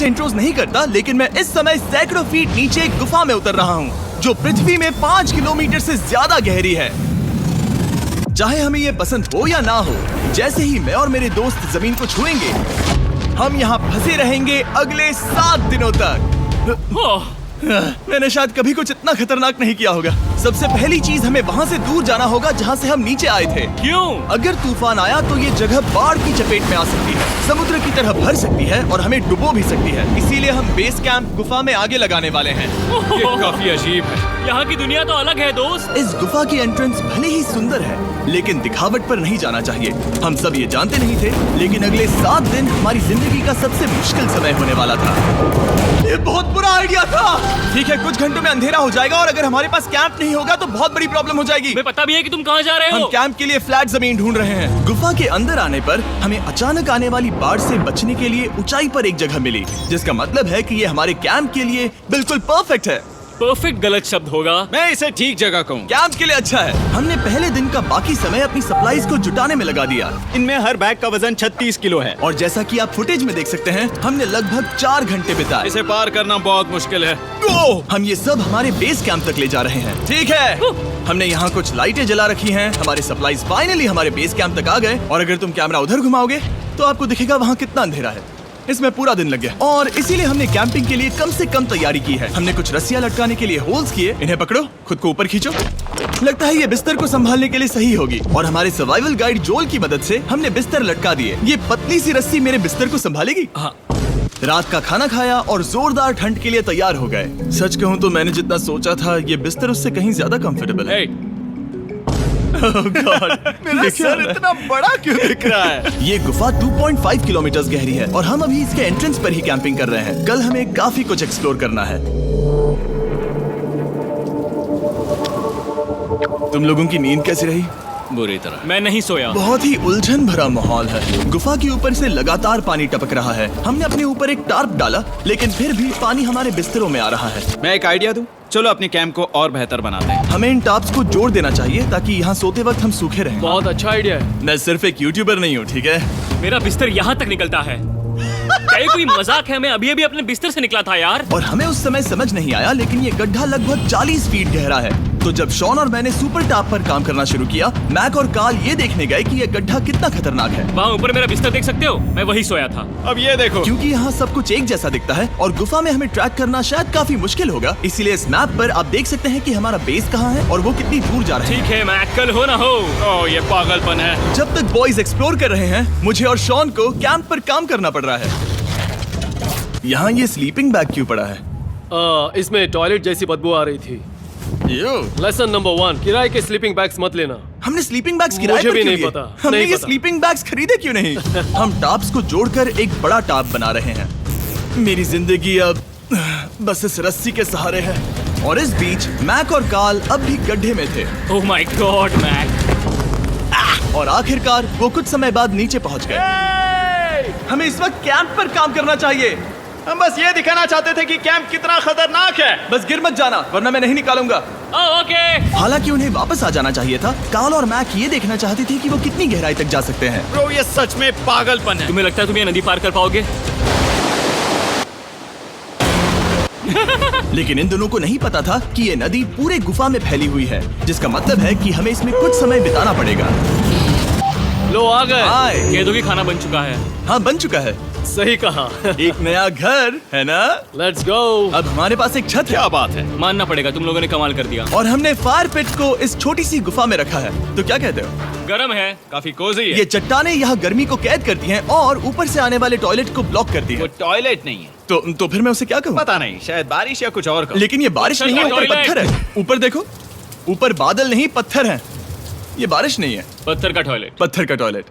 Intros नहीं करता, लेकिन मैं इस समय सैकड़ों फीट नीचे एक गुफा में उतर रहा हूँ जो पृथ्वी में 5 किलोमीटर से ज्यादा गहरी है। चाहे हमें ये पसंद हो या ना हो, जैसे ही मैं और मेरे दोस्त जमीन को छुएंगे, हम यहाँ फंसे रहेंगे अगले 7 दिनों तक। मैंने शायद कभी कुछ इतना खतरनाक नहीं किया होगा। सबसे पहली चीज, हमें वहाँ से दूर जाना होगा जहाँ से हम नीचे आए थे। क्यों? अगर तूफान आया तो ये जगह बाढ़ की चपेट में आ सकती है, समुद्र की तरह भर सकती है और हमें डुबो भी सकती है। इसीलिए हम बेस कैंप गुफा में आगे लगाने वाले हैं। ये काफी अजीब है। यहाँ की दुनिया तो अलग है दोस्त। इस गुफा की एंट्रेंस भले ही सुंदर है, लेकिन दिखावट पर नहीं जाना चाहिए। हम सब ये जानते नहीं थे, लेकिन अगले 7 दिन हमारी जिंदगी का सबसे मुश्किल समय होने वाला था। ये बहुत बुरा आइडिया था। ठीक है, कुछ घंटों में अंधेरा हो जाएगा और अगर हमारे पास कैंप नहीं होगा तो बहुत बड़ी प्रॉब्लम हो जाएगी। हमें पता भी है कि तुम कहाँ जा रहे हो। हम कैंप के लिए फ्लैट जमीन ढूंढ रहे हैं। गुफा के अंदर आने पर हमें अचानक आने वाली बाढ़ से बचने के लिए ऊंचाई पर एक जगह मिली, जिसका मतलब है कि ये हमारे कैंप के लिए बिल्कुल परफेक्ट है। परफेक्ट गलत शब्द होगा। मैं इसे ठीक जगह कहूँ। कैंप के लिए अच्छा है। हमने पहले दिन का बाकी समय अपनी सप्लाईज को जुटाने में लगा दिया। इनमें हर बैग का वजन 36 किलो है। और जैसा कि आप फुटेज में देख सकते हैं, हमने लगभग 4 घंटे बिताए। इसे पार करना बहुत मुश्किल है। हम ये सब हमारे बेस कैंप तक ले जा रहे हैं। ठीक है, हमने यहाँ कुछ लाइटें जला रखी हैं। हमारे सप्लाईज फाइनली हमारे बेस कैंप तक आ गए। और अगर तुम कैमरा उधर घुमाओगे तो आपको दिखेगा वहाँ कितना अंधेरा है। इसमें पूरा दिन लग गया और इसीलिए हमने कैंपिंग के लिए कम से कम तैयारी की है। हमने कुछ रस्सियां लटकाने के लिए होल्स किए। इन्हें पकड़ो, खुद को ऊपर खींचो। लगता है ये बिस्तर को संभालने के लिए सही होगी। और हमारे सर्वाइवल गाइड जोल की मदद से हमने बिस्तर लटका दिए। ये पतली सी रस्सी मेरे बिस्तर को संभालेगी। हाँ। रात का खाना खाया और जोरदार ठंड के लिए तैयार हो गए। सच कहूँ तो मैंने जितना सोचा था, ये बिस्तर उससे कहीं ज्यादा कंफर्टेबल है। Oh God, मेरा सर इतना बड़ा क्यों दिख रहा है? ये गुफा 2.5 किलोमीटर गहरी है और हम अभी इसके एंट्रेंस पर ही कैंपिंग कर रहे हैं। कल हमें काफी कुछ एक्सप्लोर करना है। तुम लोगों की नींद कैसी रही? बुरी तरह। मैं नहीं सोया। बहुत ही उलझन भरा माहौल है। गुफा के ऊपर से लगातार पानी टपक रहा है। हमने अपने ऊपर एक टार्प डाला, लेकिन फिर भी पानी हमारे बिस्तरों में आ रहा है। मैं एक आइडिया दूं? चलो अपने कैंप को और बेहतर बनाते हैं। हमें इन टार्प्स को जोड़ देना चाहिए ताकि यहाँ सोते वक्त हम सूखे रहें। बहुत अच्छा आइडिया है। मैं सिर्फ एक यूट्यूबर नहीं हूँ, ठीक है? मेरा बिस्तर यहाँ तक निकलता है। क्या ये कोई मजाक है? मैं अभी अभी अपने बिस्तर से निकला था यार। और हमें उस समय समझ नहीं आया, लेकिन ये गड्ढा लगभग 40 फीट गहरा है। तो जब शॉन और मैंने सुपर टॉप पर काम करना शुरू किया, मैक और कार्ल ये देखने गए कि ये गड्ढा कितना खतरनाक है। वहाँ ऊपर मेरा बिस्तर देख सकते हो? मैं वही सोया था। अब ये देखो। क्योंकि यहाँ सब कुछ एक जैसा दिखता है और गुफा में हमें ट्रैक करना शायद काफी मुश्किल होगा, इसीलिए इस मैप पर आप देख सकते हैं कि हमारा बेस कहाँ है और वो कितनी दूर जा रहा है। ठीक है, मैं कल हो ना हो। ओह, ये पागलपन है। जब तक बॉयज एक्सप्लोर कर रहे हैं, मुझे और शॉन को कैंप पर काम करना पड़ रहा है। यहाँ ये स्लीपिंग बैग क्यों पड़ा है? इसमें टॉयलेट जैसी बदबू आ रही थी। लेसन नंबर 1, किराए के स्लीपिंग बैग्स मत लेना। हमने स्लीपिंग बैग्स किराए मुझे पर भी क्यों नहीं लिए? पता, हमने नहीं ये पता। स्लीपिंग बैग्स खरीदे क्यों नहीं? हम टॉप्स को जोड़कर एक बड़ा टॉप बना रहे हैं। मेरी जिंदगी अब बस इस रस्सी के सहारे है। और इस बीच मैक और कार्ल अब भी गड्ढे में थे। Oh my God Mac. और आखिरकार वो कुछ समय बाद नीचे पहुंच गए। हमें इस वक्त कैंप पर काम करना चाहिए। हम बस ये दिखाना चाहते थे कि कैंप कितना खतरनाक है। बस गिर मत जाना, वरना मैं नहीं निकालूंगा। ओके। हालांकि उन्हें वापस आ जाना चाहिए था। कार्ल और मैक ये देखना चाहते थे कि वो कितनी गहराई तक जा सकते हैं। ब्रो, ये सच में पागलपन है। तुम्हें लगता है तुम ये नदी पार कर पाओगे? लेकिन इन दोनों को नहीं पता था कि ये नदी पूरे गुफा में फैली हुई है, जिसका मतलब है कि हमें इसमें कुछ समय बिताना पड़ेगा। लो आ गए। हाय। कह दो कि खाना बन चुका है। हाँ, बन चुका है। सही कहा। एक नया घर है ना? Let's go. अब हमारे पास एक छत है। क्या बात है। मानना पड़ेगा, तुम लोगों ने कमाल कर दिया। और हमने फायर पिट को इस छोटी सी गुफा में रखा है। तो क्या कहते हो? गरम है, काफी कोजी है। ये चट्टानें यहाँ गर्मी को कैद करती हैं और ऊपर से आने वाले टॉयलेट को ब्लॉक करती वो हैं। टॉयलेट नहीं है। तो फिर मैं उसे क्या कहूँ? पता नहीं, शायद बारिश या कुछ और का। लेकिन ये बारिश नहीं है, ऊपर टॉयलेट। पत्थर है। ऊपर देखो, ऊपर बादल नहीं पत्थर है। ये बारिश नहीं है, पत्थर का टॉयलेट। पत्थर का टॉयलेट।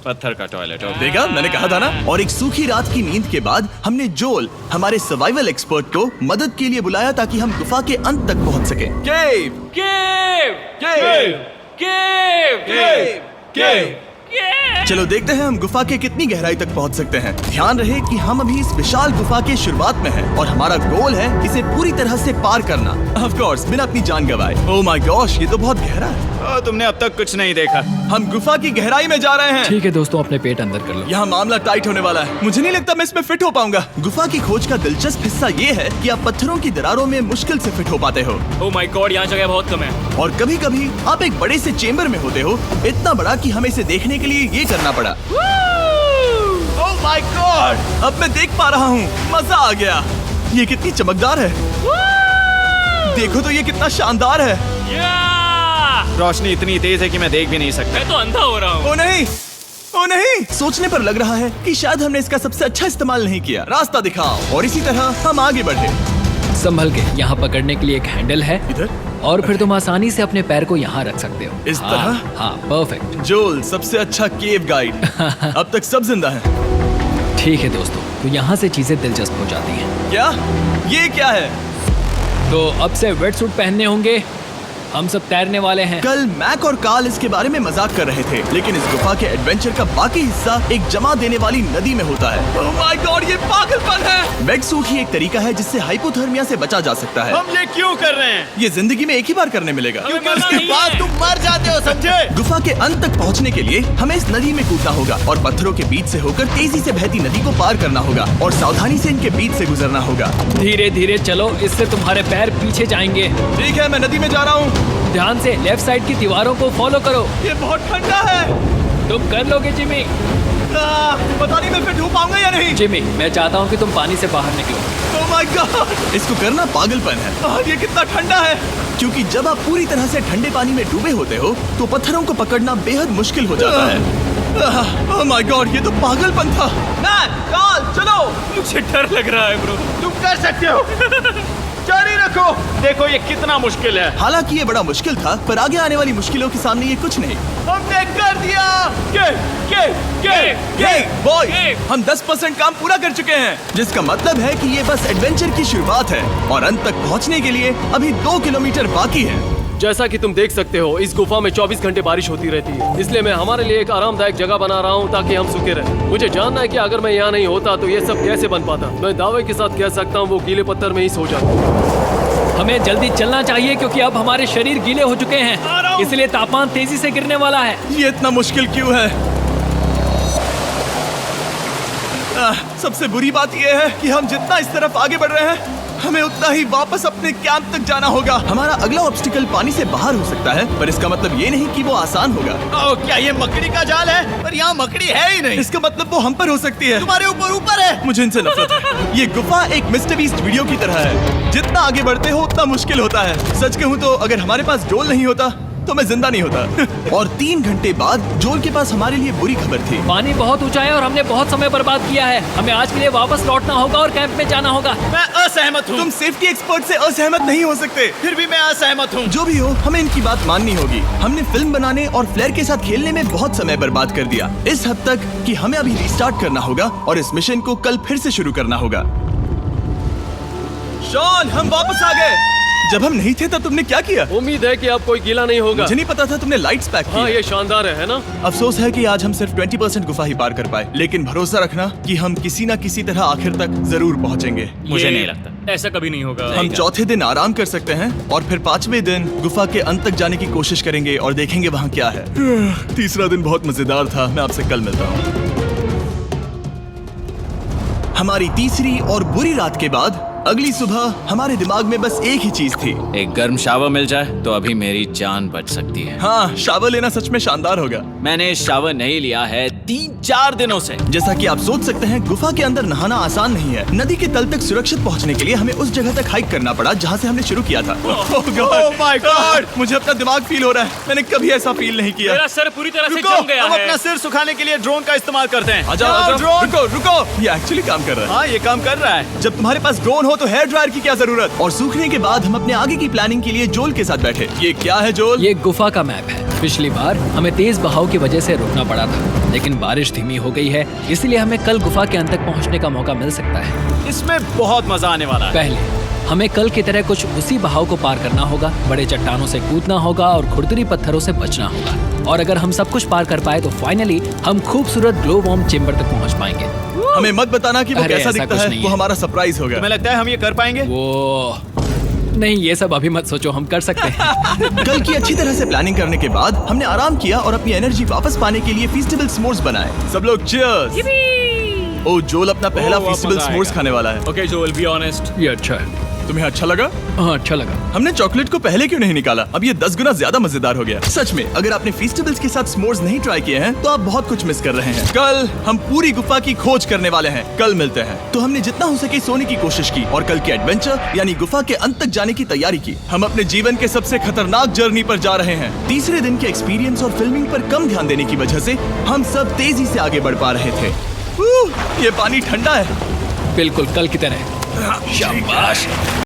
पत्थर का टॉयलेट। देखा, मैंने कहा था ना। और एक सूखी रात की नींद के बाद हमने जोल, हमारे सर्वाइवल एक्सपर्ट को मदद के लिए बुलाया ताकि हम गुफा के अंत तक पहुंच सके। केव, केव, केव, केव, केव, केव। केव। चलो देखते हैं हम गुफा के कितनी गहराई तक पहुंच सकते हैं। ध्यान रहे कि हम अभी इस विशाल गुफा के शुरुआत में हैं और हमारा गोल है इसे पूरी तरह से पार करना। ऑफ कोर्स, बिना अपनी जान गंवाए। ओह माय गॉश, ये तो बहुत गहरा है। तुमने अब तक कुछ नहीं देखा। हम गुफा की गहराई में जा रहे हैं। ठीक है दोस्तों, अपने पेट अंदर कर लो। यहाँ मामला टाइट होने वाला है। मुझे नहीं लगता मैं इसमें फिट हो पाऊंगा। गुफा की खोज का दिलचस्प हिस्सा ये है कि आप पत्थरों की दरारों में मुश्किल से फिट हो पाते हो, ओह माय गॉड, यहाँ जगह बहुत कम है। और कभी कभी आप एक बड़े से चेम्बर में होते हो, इतना बड़ा कि हमें इसे देखने के लिए ये करना पड़ा। ओह माय गॉड! अब मैं देख पा रहा हूँ, मजा आ गया। ये कितनी चमकदार है, देखो तो ये कितना शानदार है। रोशनी इतनी तेज है कि मैं देख भी नहीं सकता। मैं तो अंधा हो रहा हूँ। ओ नहीं, ओ नहीं, सोचने पर लग रहा है कि शायद हमने इसका सबसे अच्छा इस्तेमाल नहीं किया। रास्ता दिखाओ। और इसी तरह हम आगे बढ़े। संभल के, यहाँ पकड़ने के लिए एक हैंडल है इधर? और फिर तुम आसानी से अपने पैर को यहाँ रख सकते हो। इस हाँ, तरह? हाँ, परफेक्ट। जोल सबसे अच्छा केव गाइड। अब तक सब जिंदा हैं। ठीक है दोस्तों, तो यहाँ से चीजें दिलचस्प हो जाती हैं। क्या? ये क्या है? तो अब से वेट सूट पहनने होंगे। हम सब तैरने वाले हैं। कल मैक और कार्ल इसके बारे में मजाक कर रहे थे, लेकिन इस गुफा के एडवेंचर का बाकी हिस्सा एक जमा देने वाली नदी में होता है। ओह माय गॉड, ये पागलपन है। वेट सूट ही एक तरीका है जिससे हाइपोथर्मिया से बचा जा सकता है। हम ये क्यों कर रहे हैं? ये जिंदगी में एक ही बार करने मिलेगा। क्योंकि उसके बाद तुम मर जाते हो, समझे? गुफा के अंत तक पहुंचने के लिए हमें इस नदी में कूदना होगा और पत्थरों के बीच से होकर तेजी से बहती नदी को पार करना होगा और सावधानी से इनके बीच से गुजरना होगा। धीरे धीरे चलो, इससे तुम्हारे पैर पीछे जाएंगे। ठीक है, मैं नदी में जा रहा हूँ। ध्यान से लेफ्ट साइड की दीवारों को फॉलो करो। ये बहुत ठंडा है। तुम कर लोगे जिमी। पता नहीं मैं फिट हो पाऊंगा या नहीं। जिमी, मैं चाहता हूँ कि तुम पानी से बाहर निकलो। ओह माय गॉड, इसको करना पागलपन है। ये कितना ठंडा है। क्योंकि जब आप पूरी तरह से ठंडे पानी में डूबे होते हो तो पत्थरों को पकड़ना बेहद मुश्किल हो जाता है। ओह माय गॉड, ये तो पागलपन था। कार्ल, चलो। मुझे डर लग रहा है ब्रो। तुम कर सकते हो। जारी रखो। देखो ये कितना मुश्किल है। हालांकि ये बड़ा मुश्किल था, पर आगे आने वाली मुश्किलों के सामने ये कुछ नहीं। हमने कर दिया। Boy, Hey! हम 10% काम पूरा कर चुके हैं, जिसका मतलब है कि ये बस एडवेंचर की शुरुआत है और अंत तक पहुंचने के लिए अभी 2 किलोमीटर बाकी है। जैसा कि तुम देख सकते हो, इस गुफा में 24 घंटे बारिश होती रहती है, इसलिए मैं हमारे लिए एक आरामदायक जगह बना रहा हूँ ताकि हम सूखे रहें। मुझे जानना है कि अगर मैं यहाँ नहीं होता तो ये सब कैसे बन पाता। मैं दावे के साथ कह सकता हूँ वो गीले पत्थर में ही सो जाता। हमें जल्दी चलना चाहिए क्योंकि अब हमारे शरीर गीले हो चुके हैं, इसलिए तापमान तेजी से गिरने वाला है। ये इतना मुश्किल क्यों है? सबसे बुरी बात यह है कि हम जितना इस तरफ आगे बढ़ रहे हैं, हमें उतना ही वापस अपने कैंप तक जाना होगा। हमारा अगला ऑब्स्टिकल पानी से बाहर हो सकता है, पर इसका मतलब ये नहीं कि वो आसान होगा। ओह, क्या ये मकड़ी का जाल है? पर यहाँ मकड़ी है ही नहीं। इसका मतलब वो हम पर हो सकती है। तुम्हारे ऊपर है। मुझे इनसे नफरत है। ये गुफा एक मिस्टर बीस्ट वीडियो की तरह है। जितना आगे बढ़ते हो उतना मुश्किल होता है। सच कहूँ तो अगर हमारे पास जोल नहीं होता तो मैं जिंदा नहीं होता। और 3 घंटे बाद जोल के पास हमारे लिए बुरी खबर थी। पानी बहुत ऊंचा है और हमने बहुत समय बर्बाद किया है। हमें आज के लिए वापस लौटना होगा और कैंप में जाना होगा। मैं असहमत हूँ। तुम सेफ्टी एक्सपर्ट से असहमत नहीं हो सकते। फिर भी मैं असहमत हूँ। जो भी हो, हमें इनकी बात माननी होगी। हमने फिल्म बनाने और फ्लेयर के साथ खेलने में बहुत समय बर्बाद कर दिया, इस हद तक कि हमें अभी रिस्टार्ट करना होगा और इस मिशन को कल फिर से शुरू करना होगा। शॉन, हम वापस आ गए। जब हम नहीं थे तब तुमने क्या किया? उम्मीद है कि अब कोई गीला नहीं होगा। मुझे नहीं पता था तुमने लाइट्स पैक की। हाँ, ये शानदार है ना? अफसोस है कि आज हम सिर्फ 20% गुफा ही पार कर पाए, लेकिन भरोसा रखना कि हम किसी न किसी तरह आखिर तक जरूर पहुंचेंगे। मुझे नहीं लगता ऐसा कभी नहीं होगा। हम चौथे दिन आराम कर सकते हैं और फिर 5वें दिन गुफा के अंत तक जाने की कोशिश करेंगे और देखेंगे वहाँ क्या है। तीसरा दिन बहुत मजेदार था। मैं आपसे कल मिलता हूँ। हमारी तीसरी और बुरी रात के बाद अगली सुबह हमारे दिमाग में बस एक ही चीज थी। एक गर्म शावर मिल जाए तो अभी मेरी जान बच सकती है। हाँ, शावर लेना सच में शानदार होगा। मैंने शावर नहीं लिया है 3-4 दिनों से। जैसा कि आप सोच सकते हैं, गुफा के अंदर नहाना आसान नहीं है। नदी के तल तक सुरक्षित पहुंचने के लिए हमें उस जगह तक हाइक करना पड़ा जहां से हमने शुरू किया था। Oh my God! मुझे अपना दिमाग फील हो रहा है। मैंने कभी ऐसा फील नहीं किया। मेरा सर पूरी तरह से रुको, जम गया हम है। अपना सिर सुखाने के लिए ड्रोन का इस्तेमाल करते हैं। आजाओ, ड्रोन। रुको रुको, ये एक्चुअली काम कर रहा है। हाँ, ये काम कर रहा है। जब तुम्हारे पास ड्रोन हो तो हेयर ड्रायर की क्या जरूरत। और सूखने के बाद हम अपने आगे की प्लानिंग के लिए जोल के साथ बैठे। ये क्या है जोल? ये गुफा का मैप है। पिछली बार हमें तेज बहाव की वजह से रुकना पड़ा था, लेकिन बारिश धीमी हो गई है, इसलिए हमें कल गुफा के अंत तक पहुंचने का मौका मिल सकता है। इसमें बहुत मजा आने वाला है। पहले हमें कल की तरह कुछ उसी बहाव को पार करना होगा, बड़े चट्टानों से कूदना होगा और खुरदरी पत्थरों से बचना होगा। और अगर हम सब कुछ पार कर पाए तो फाइनली हम खूबसूरत ग्लो वार्म चेम्बर तक पहुंच पाएंगे। हमें मत बताना कि वो अरे, कैसा ऐसा दिखता कुछ है। नहीं वो है। हमारा सरप्राइज होगा। तुम्हें लगता है हम ये कर पाएंगे? वो नहीं, ये सब अभी मत सोचो, हम कर सकते हैं। कल की अच्छी तरह से प्लानिंग करने के बाद हमने आराम किया और अपनी एनर्जी वापस पाने के लिए फीस्टेबल s'mores बनाए। सब लोग cheers! ओ जोल अपना पहला ओ, वापस फीस्टेबल s'mores आएगा। खाने वाला है। Okay Joel, be honest. ये अच्छा है। तुम्हें अच्छा लगा? हाँ, अच्छा लगा। हमने चॉकलेट को पहले क्यों नहीं निकाला? अब ये 10 गुना ज्यादा मजेदार हो गया। सच में, अगर आपने फीस्टेबल्स के साथ s'mores नहीं ट्राई किए हैं, तो आप बहुत कुछ मिस कर रहे हैं। कल हम पूरी गुफा की खोज करने वाले हैं। कल मिलते हैं। तो हमने जितना हो सके सोने की कोशिश की और कल के एडवेंचर यानी गुफा के अंत तक जाने की तैयारी की। हम अपने जीवन के सबसे खतरनाक जर्नी पर जा रहे हैं। तीसरे दिन के एक्सपीरियंस और फिल्मिंग पर कम ध्यान देने की वजह से हम सब तेजी से आगे बढ़ पा रहे थे। ये पानी ठंडा है। बिल्कुल कल की तरह। शाबाश।